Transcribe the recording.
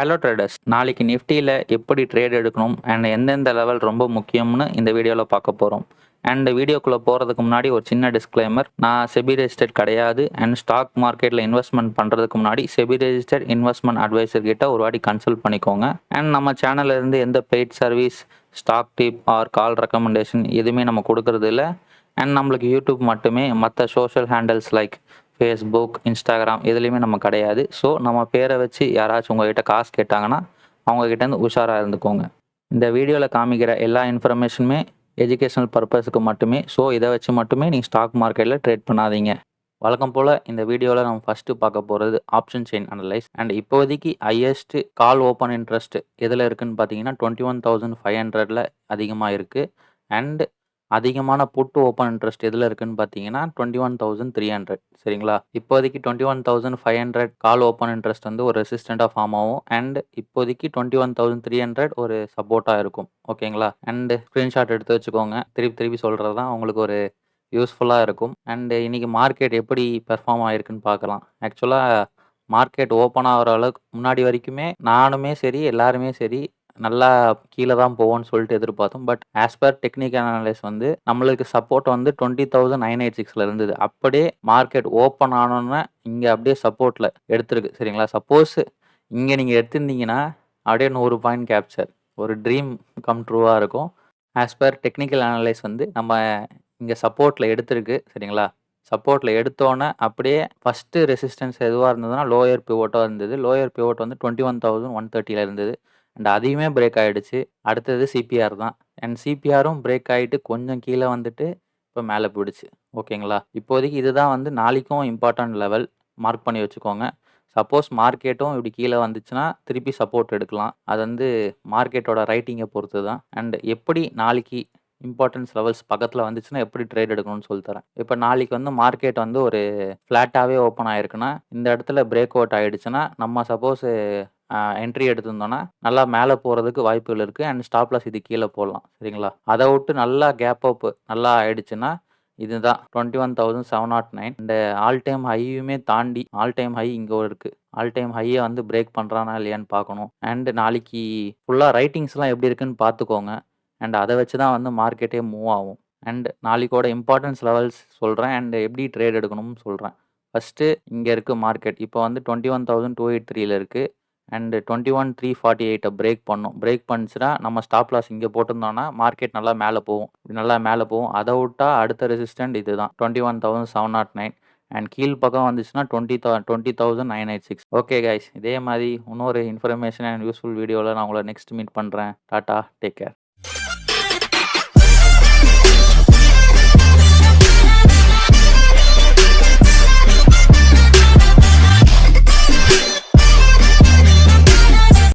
Hello traders, நாளைக்கு நிஃப்டியில் எப்படி ட்ரேட் எடுக்கணும் அண்ட் எந்தெந்த லெவல் ரொம்ப முக்கியம்னு இந்த வீடியோவில் பார்க்க போகிறோம். அண்ட் வீடியோக்குள்ளே போகிறதுக்கு முன்னாடி ஒரு சின்ன டிஸ்க்ளைமர். நான் செபி ரெஜிஸ்டர்ட் கிடையாது அண்ட் ஸ்டாக் மார்க்கெட்டில் இன்வெஸ்ட்மெண்ட் பண்ணுறதுக்கு முன்னாடி செபி ரெஜிஸ்டர்ட் இன்வெஸ்ட்மெண்ட் அட்வைசர் கிட்ட ஒரு வாட்டி கன்சல்ட் பண்ணிக்கோங்க. அண்ட் நம்ம சேனல்ல இருந்து எந்த paid service, stock tip or call recommendation எதுவுமே நம்ம கொடுக்கறது இல்லை. அண்ட் நம்மளுக்கு யூடியூப் மட்டுமே, மற்ற social handles like Facebook, Instagram எதுலேயுமே நம்ம கிடையாது. ஸோ நம்ம பேரை வச்சு யாராச்சும் உங்கள்கிட்ட காசு கேட்டாங்கன்னா அவங்கக்கிட்டேருந்து உஷாராக இருந்துக்கோங்க. இந்த வீடியோவில் காமிக்கிற எல்லா இன்ஃபர்மேஷனுமே எஜுகேஷனல் பர்பஸுக்கு மட்டுமே. ஸோ இதை வச்சு மட்டுமே நீங்கள் ஸ்டாக் மார்க்கெட்டில் ட்ரேட் பண்ணாதீங்க. வழக்கம் போல் இந்த வீடியோவில் நம்ம ஃபஸ்ட்டு பார்க்க போகிறது ஆப்ஷன் செயின் அனலைஸ். அண்ட் இப்போதைக்கு ஹையஸ்ட் கால் ஓப்பன் இன்ட்ரெஸ்ட் எதில் இருக்குதுன்னு பார்த்தீங்கன்னா 21,500 அதிகமாக இருக்குது. அண்ட் அதிகமான புட்டு ஓப்பன் இன்ட்ரெஸ்ட் எதில் இருக்குன்னு பார்த்தீங்கன்னா 21,300. சரிங்களா? இப்போதைக்கு 21,500 கால் ஓப்பன் இன்ட்ரெஸ்ட் வந்து ஒரு ரெசிஸ்டண்ட்டாக ஃபார்ம் ஆகும். அண்ட் இப்போதைக்கு 21,300 ஒரு சப்போர்ட்டாக இருக்கும். ஓகேங்களா? அண்டு ஸ்க்ரீன்ஷாட் எடுத்து வச்சுக்கோங்க. திருப்பி சொல்கிறது தான் உங்களுக்கு ஒரு யூஸ்ஃபுல்லாக இருக்கும். அண்டு இன்றைக்கி மார்க்கெட் எப்படி பெர்ஃபார்ம் ஆகிருக்குன்னு பார்க்கலாம். ஆக்சுவலாக மார்க்கெட் ஓப்பன் ஆகிற அளவுக்கு முன்னாடி வரைக்குமே நானுமே சரி, எல்லாருமே சரி, நல்லா கீழே தான் போவோம்னு சொல்லிட்டு எதிர்பார்த்தோம். But as per technical analyse வந்து நம்மளுக்கு சப்போர்ட் வந்து 20,986 இருந்தது. அப்படியே மார்க்கெட் ஓப்பன் ஆனோன்னே இங்கே அப்படியே சப்போர்ட்டில் எடுத்துருக்கு. சரிங்களா? சப்போஸ் இங்கே நீங்கள் எடுத்திருந்தீங்கன்னா அப்படியே 100 பாயிண்ட் கேப்சர், ஒரு ட்ரீம் கம் ட்ரூவாக இருக்கும். ஆஸ் பர் டெக்னிக்கல் அனலைஸ் வந்து நம்ம இங்கே சப்போர்ட்டில் எடுத்திருக்கு. சரிங்களா? சப்போர்ட்டில் எடுத்தோன்னே அப்படியே ஃபஸ்ட்டு ரெசிஸ்டன்ஸ் எதுவாக இருந்ததுன்னா லோயர் பிவோட்டாக இருந்தது. லோயர் பிவோட் வந்து 21,130 இருந்தது. அண்ட் அதையுமே பிரேக் ஆகிடுச்சு. அடுத்தது சிபிஆர் தான். அண்ட் சிபிஆரும் பிரேக் ஆகிட்டு கொஞ்சம் கீழே வந்துட்டு இப்போ மேலே போயிடுச்சு. ஓகேங்களா? இப்போதைக்கு இதுதான் வந்து நாளைக்கும் இம்பார்ட்டன்ட் லெவல். மார்க் பண்ணி வச்சுக்கோங்க. சப்போஸ் மார்க்கெட்டும் இப்படி கீழே வந்துச்சுன்னா திருப்பி சப்போர்ட் எடுக்கலாம். அது வந்து மார்க்கெட்டோட ரைட்டிங்கை பொறுத்து தான். அண்ட் எப்படி நாளைக்கு இம்பார்ட்டன்ஸ் லெவல்ஸ் பக்கத்தில் வந்துச்சுன்னா எப்படி ட்ரேட் எடுக்கணும்னு சொல்லித்தரேன். இப்போ நாளைக்கு வந்து மார்க்கெட் வந்து ஒரு ஃப்ளாட்டாகவே ஓப்பன் ஆகிருக்குன்னா இந்த இடத்துல பிரேக் அவுட் ஆகிடுச்சுன்னா நம்ம சப்போஸ் என்ட்ரி எடுத்திருந்தோன்னா நல்லா மேலே போகிறதுக்கு வாய்ப்புகள் இருக்குது. அண்ட் ஸ்டாப் லாஸ் இது கீழே போடலாம். சரிங்களா? அதை விட்டு நல்லா கேப் அப் நல்லா ஆகிடுச்சுன்னா இதுதான் 21,709. அண்ட் ஆல் டைம் ஹையுமே தாண்டி ஆல் டைம் ஹை இங்கே இருக்குது. ஆல் டைம் ஹையை வந்து பிரேக் பண்ணுறானா இல்லையான்னு பார்க்கணும். அண்ட் நாளைக்கு ஃபுல்லாக ரைட்டிங்ஸ்லாம் எப்படி இருக்குன்னு பார்த்துக்கோங்க. அண்ட் அதை வச்சு தான் வந்து மார்க்கெட்டே மூவ் ஆகும். அண்ட் நாளைக்கோட இம்பார்ட்டன்ஸ் லெவல்ஸ் சொல்கிறேன். அண்ட் எப்படி ட்ரேட் எடுக்கணும்னு சொல்கிறேன். ஃபஸ்ட்டு இங்கே இருக்குது மார்க்கெட். இப்போ வந்து 21,283 இருக்குது. அண்ட் 21,348 பிரேக் பண்ணும். பிரேக் பண்ணிச்சுன்னா நம்ம ஸ்டாப் லாஸ் இங்கே போட்டிருந்தோன்னா மார்க்கெட் நல்லா மேலே போகும். நல்லா மேலே போகும். அதை விட்டா அடுத்த ரெசிஸ்டன்ட் இது தான் 21,709. அண்ட் கீழ் பக்கம் வந்துச்சுன்னா 20,986. ஓகே கைஸ், இதே மாதிரி இன்னொரு இன்ஃபர்மேஷன் அண்ட் யூஸ்ஃபுல் வீடியோவில் நான் உங்களை நெக்ஸ்ட் மீட் பண்ணுறேன். Tata, take care.